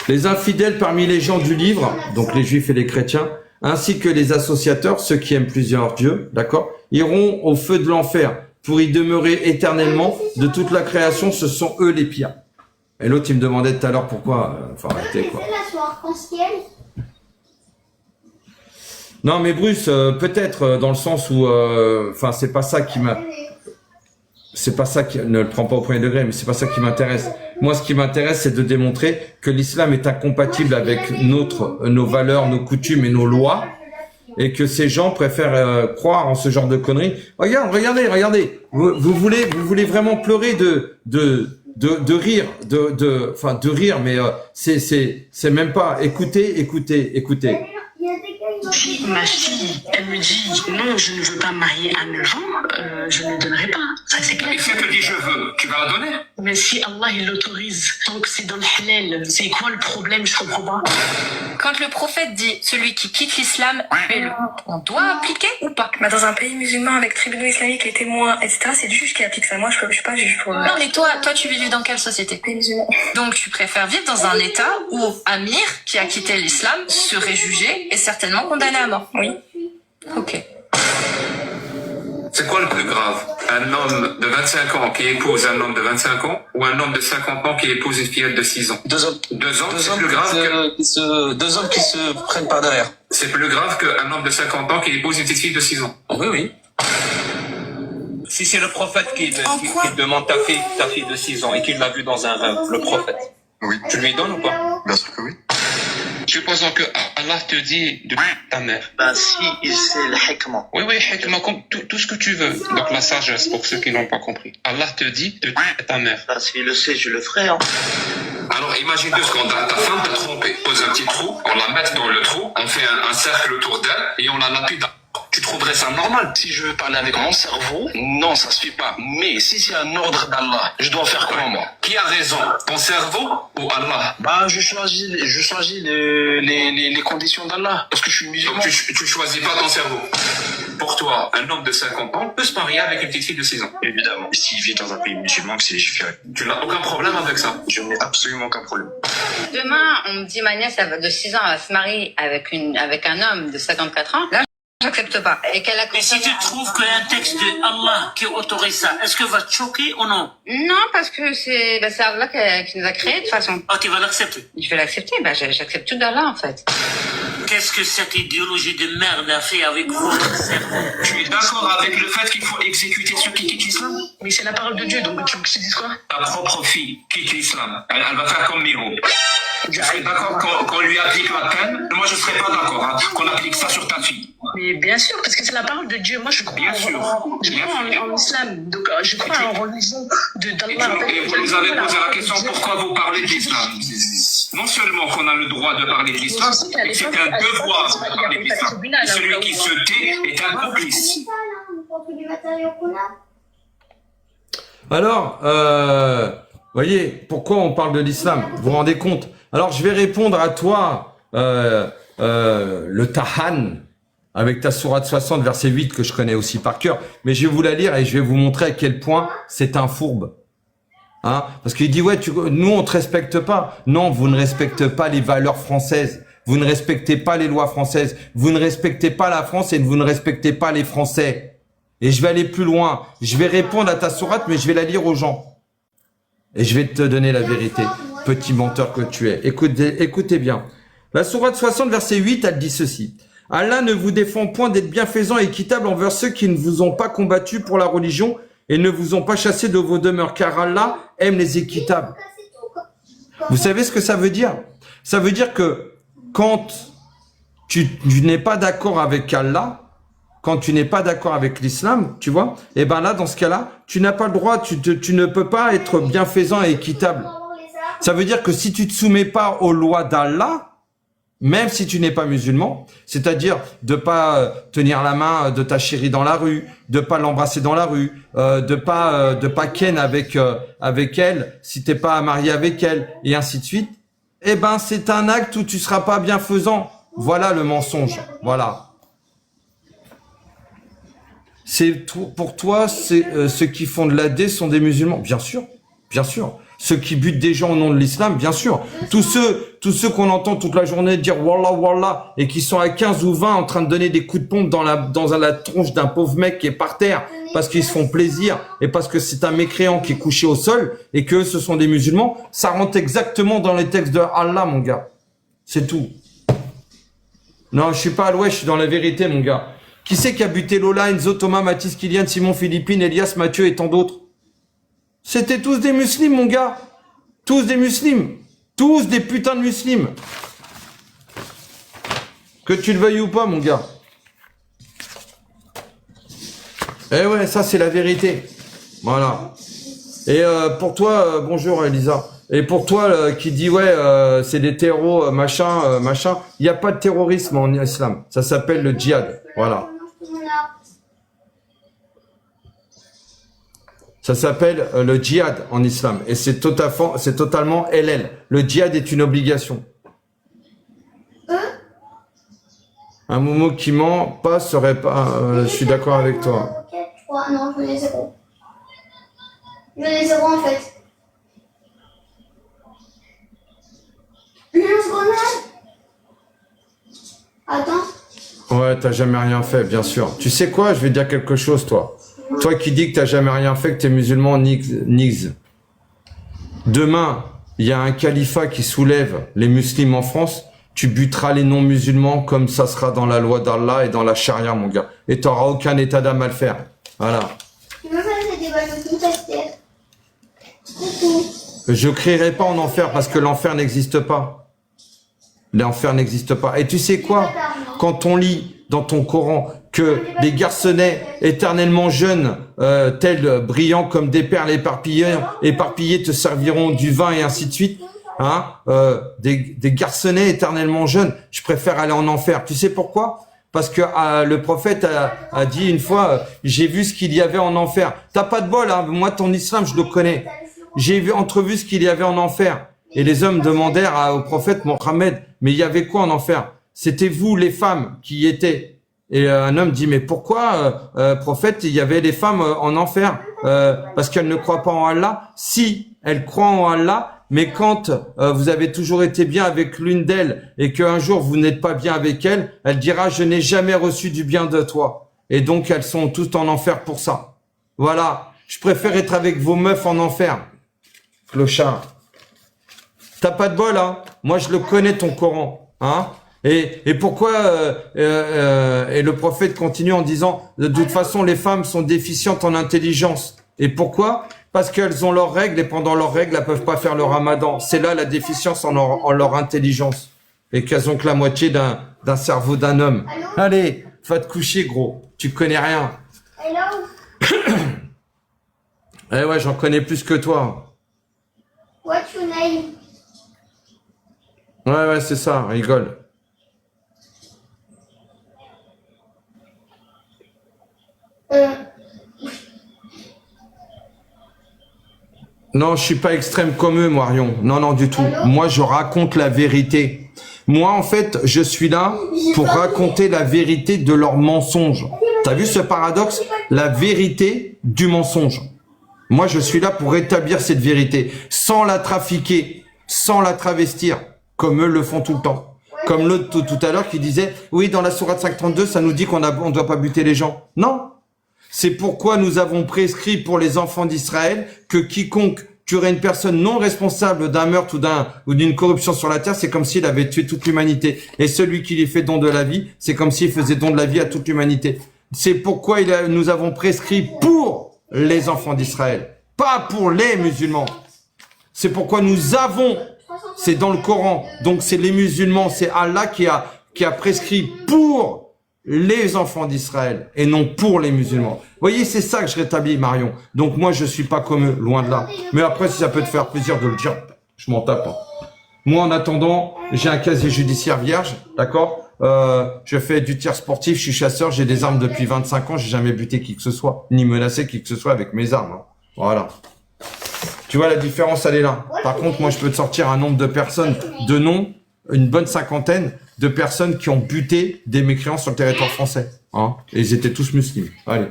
Les infidèles parmi les gens du livre, donc les juifs et les chrétiens, ainsi que les associateurs, ceux qui aiment plusieurs dieux, d'accord, iront au feu de l'enfer pour y demeurer éternellement. De toute la création, ce sont eux les pires. Et l'autre, il me demandait tout à l'heure pourquoi, faut arrêter, quoi. Non, mais Bruce, peut-être dans le sens où, enfin, c'est pas ça qui m'a, c'est pas ça qui, ne le prends pas au premier degré, mais c'est pas ça qui m'intéresse. Moi, ce qui m'intéresse, c'est de démontrer que l'islam est incompatible avec nos valeurs, nos coutumes et nos lois, et que ces gens préfèrent croire en ce genre de conneries. Regardez. Vous voulez vraiment pleurer de rire, enfin de rire, mais c'est même pas. Écoutez. Si ma fille, elle me dit non, je ne veux pas me marier à 9 ans, je ne donnerai pas. Ça, c'est clair. Et si elle te dit je veux, tu vas la donner? Mais si Allah il l'autorise, tant que c'est dans le halal, c'est quoi le problème? Je comprends pas. Quand le prophète dit celui qui quitte l'islam, fais-le, on doit appliquer ou pas? Bah, dans un pays musulman avec tribunaux islamiques, les témoins, etc., c'est le juge qui applique ça. Moi, je suis pas juge pour. Non, mais toi, tu vis dans quelle société? Pays musulman. Donc, tu préfères vivre dans un état où Amir, qui a quitté l'islam, serait jugé et certainement condamné à mort. Oui. Ok. C'est quoi le plus grave? Un homme de 25 ans qui épouse un homme de 25 ans ou un homme de 50 ans qui épouse une fillette de 6 ans? 2 hommes. 2 ans, c'est plus grave que... 2 hommes qui se prennent par derrière. C'est plus grave qu'un homme de 50 ans qui épouse une petite fille de 6 ans. Oui. Si c'est le prophète qui demande ta fille de 6 ans et qu'il l'a vue dans un rêve, le prophète. Oui. Tu lui donnes ou pas? Bien sûr que oui. Supposons que Allah te dit de ta mère. Ben si, c'est le hikmah. Oui, hikmah, tout ce que tu veux. Donc la sagesse, pour ceux qui n'ont pas compris. Allah te dit de ta mère. Ben s'il le sait, je le ferai. Hein. Alors imagine 2 secondes, ta femme t'a trompé. Pose un petit trou, on la met dans le trou, on fait un cercle autour d'elle et on la lapide. Tu trouverais ça normal? Si je veux parler avec mon cerveau, non, ça se fait pas. Mais si c'est un ordre d'Allah, je dois faire quoi, moi? Qui a raison? Ton cerveau ou Allah? Bah, je choisis les conditions d'Allah. Parce que je suis musulman. Donc tu choisis pas ton cerveau. Pour toi, un homme de 50 ans peut se marier avec une petite fille de 6 ans. Évidemment. S'il vit dans un pays musulman, c'est légiféré. Tu n'as aucun problème avec ça? Je n'ai absolument aucun problème. Demain, on me dit ma nièce de 6 ans, elle va se marier avec un homme de 54 ans. Là, j'accepte pas. Et qu'elle a. Mais si tu trouves qu'il y a un texte de Allah qui autorise ça, est-ce que va te choquer ou non? Non, parce que c'est Allah qui nous a créés de toute façon. Ah, tu vas l'accepter. Je vais l'accepter. J'accepte tout d'Allah en fait. Qu'est-ce que cette idéologie de merde a fait avec votre cerveau? Tu es d'accord avec le fait qu'il faut exécuter ceux qui quittent l'islam? Mais c'est la parole de Dieu, donc tu veux que je te dise quoi? Ta propre fille quitte l'islam. Elle va faire comme Miro. Tu serais d'accord qu'on lui applique la peine? Moi, je serais pas d'accord qu'on applique ça sur ta fille. Mais bien sûr, parce que c'est la parole de Dieu. Moi, je crois Bien sûr. en islam. Donc, je crois en religion d'Allah. Et vous nous avez posé la question pourquoi vous parlez de l'islam. Non seulement qu'on a le droit de parler de l'islam, mais c'est un devoir de parler de l'islam. Et celui qui se tait est un complice. Alors, voyez, pourquoi on parle de l'islam? Vous vous rendez compte? Alors, je vais répondre à toi, le Tahan, avec ta sourate 60, verset 8, que je connais aussi par cœur. Mais je vais vous la lire et je vais vous montrer à quel point c'est un fourbe. Hein? Parce qu'il dit, ouais, nous, on te respecte pas. Non, vous ne respectez pas les valeurs françaises. Vous ne respectez pas les lois françaises. Vous ne respectez pas la France et vous ne respectez pas les Français. Et je vais aller plus loin. Je vais répondre à ta sourate, mais je vais la lire aux gens. Et je vais te donner la vérité, petit menteur que tu es. Écoutez bien. La sourate 60, verset 8, elle dit ceci. Allah ne vous défend point d'être bienfaisant et équitable envers ceux qui ne vous ont pas combattu pour la religion et ne vous ont pas chassé de vos demeures, car Allah aime les équitables. Vous savez ce que ça veut dire? Ça veut dire que quand tu n'es pas d'accord avec Allah, quand tu n'es pas d'accord avec l'islam, tu vois, et ben là, dans ce cas-là, tu n'as pas le droit, tu ne peux pas être bienfaisant et équitable. Ça veut dire que si tu te soumets pas aux lois d'Allah, même si tu n'es pas musulman, c'est-à-dire de pas tenir la main de ta chérie dans la rue, de pas l'embrasser dans la rue, de pas ken avec elle si t'es pas marié avec elle, et ainsi de suite. Eh ben, c'est un acte où tu seras pas bienfaisant. Voilà le mensonge. Voilà. C'est pour toi, c'est ceux qui font de l'AD sont des musulmans. Bien sûr, bien sûr. Ceux qui butent des gens au nom de l'islam, bien sûr. Tous ceux qu'on entend toute la journée dire Wallah, Wallah, et qui sont à 15 ou 20 en train de donner des coups de pompe dans la tronche d'un pauvre mec qui est par terre, parce qu'ils se font plaisir, et parce que c'est un mécréant qui est couché au sol, et que ce sont des musulmans, ça rentre exactement dans les textes de Allah, mon gars. C'est tout. Non, je suis pas à l'ouest, je suis dans la vérité, mon gars. Qui c'est qui a buté Lola, Enzo, Thomas, Mathis, Kylian, Simon, Philippine, Elias, Mathieu et tant d'autres? C'était tous des musulmans, mon gars. Tous des musulmans. Tous des putains de musulmans. Que tu le veuilles ou pas, mon gars. Eh ouais, ça c'est la vérité. Voilà. Et pour toi, bonjour Elisa. Et pour toi qui dit ouais, c'est des terreaux, machin, il n'y a pas de terrorisme en islam. Ça s'appelle le djihad. Voilà. Ça s'appelle le djihad en islam. Et c'est totalement LL. Le djihad est une obligation. Un momo qui ment pas serait pas... je suis d'accord avec toi. Non, je ai 0. Je ai 0 en fait. Lance-grenade. Attends. Ouais, t'as jamais rien fait, bien sûr. Tu sais quoi, je vais te dire quelque chose, toi. Toi qui dis que t'as jamais rien fait, que t'es musulman, nix. Demain, il y a un califat qui soulève les musulmans en France, tu buteras les non-musulmans comme ça sera dans la loi d'Allah et dans la charia, mon gars. Et t'auras aucun état d'âme à le faire. Voilà. Tu veux faire des ballons tout tester. Je crierai pas en enfer parce que l'enfer n'existe pas. L'enfer n'existe pas. Et tu sais quoi? Quand on lit dans ton Coran que les garçonnets éternellement jeunes, tels brillants comme des perles éparpillées te serviront du vin et ainsi de suite, hein, des garçonnets éternellement jeunes, je préfère aller en enfer. Tu sais pourquoi? Parce que le prophète a dit une fois, j'ai vu ce qu'il y avait en enfer. T'as pas de bol, hein, moi ton islam je le connais. J'ai entrevu ce qu'il y avait en enfer. Et les hommes demandèrent au prophète Mohammed, mais il y avait quoi en enfer? C'était vous les femmes qui y étaient. Et un homme dit, mais pourquoi, prophète, il y avait les femmes en enfer? Parce qu'elles ne croient pas en Allah. Si, elles croient en Allah, mais quand vous avez toujours été bien avec l'une d'elles et qu'un jour vous n'êtes pas bien avec elle, elle dira, je n'ai jamais reçu du bien de toi. Et donc elles sont toutes en enfer pour ça. Voilà, je préfère être avec vos meufs en enfer. Clochard. T'as pas de bol, hein? Moi je le connais ton Coran, hein? Et pourquoi et le prophète continue en disant de toute façon les femmes sont déficientes en intelligence. Et pourquoi? Parce qu'elles ont leurs règles et pendant leurs règles elles peuvent pas faire le ramadan. C'est là la déficience en leur intelligence et qu'elles ont que la moitié d'un cerveau d'un homme. Allez, va te coucher gros, tu connais rien. Hello. Eh ouais, j'en connais plus que toi. What's your name? Ouais, c'est ça, rigole. Non, je suis pas extrême comme eux, Marion. Non, du tout. Moi, je raconte la vérité. Moi, en fait, je suis là pour raconter la vérité de leurs mensonges. T'as vu ce paradoxe? La vérité du mensonge. Moi, je suis là pour rétablir cette vérité, sans la trafiquer, sans la travestir, comme eux le font tout le temps. Comme l'autre tout à l'heure qui disait, oui, dans la sourate 532, ça nous dit qu'on ne doit pas buter les gens. Non. C'est pourquoi nous avons prescrit pour les enfants d'Israël que quiconque tuerait une personne non responsable d'un meurtre ou d'une corruption sur la terre, c'est comme s'il avait tué toute l'humanité. Et celui qui lui fait don de la vie, c'est comme s'il faisait don de la vie à toute l'humanité. C'est pourquoi nous avons prescrit pour les enfants d'Israël, pas pour les musulmans. C'est pourquoi nous avons, c'est dans le Coran, donc c'est les musulmans, c'est Allah qui a prescrit pour les enfants d'Israël et non pour les musulmans. Vous voyez, c'est ça que je rétablis, Marion. Donc moi, je suis pas comme eux, loin de là. Mais après, si ça peut te faire plaisir de le dire, je m'en tape. Moi, en attendant, j'ai un casier judiciaire vierge, d'accord? Je fais du tir sportif, je suis chasseur, j'ai des armes depuis 25 ans, j'ai jamais buté qui que ce soit, ni menacé qui que ce soit avec mes armes. Hein. Voilà. Tu vois, la différence, elle est là. Par contre, moi, je peux te sortir un nombre de personnes, de noms, une bonne cinquantaine de personnes qui ont buté des mécréants sur le territoire français. Hein, et ils étaient tous musulmans. Allez.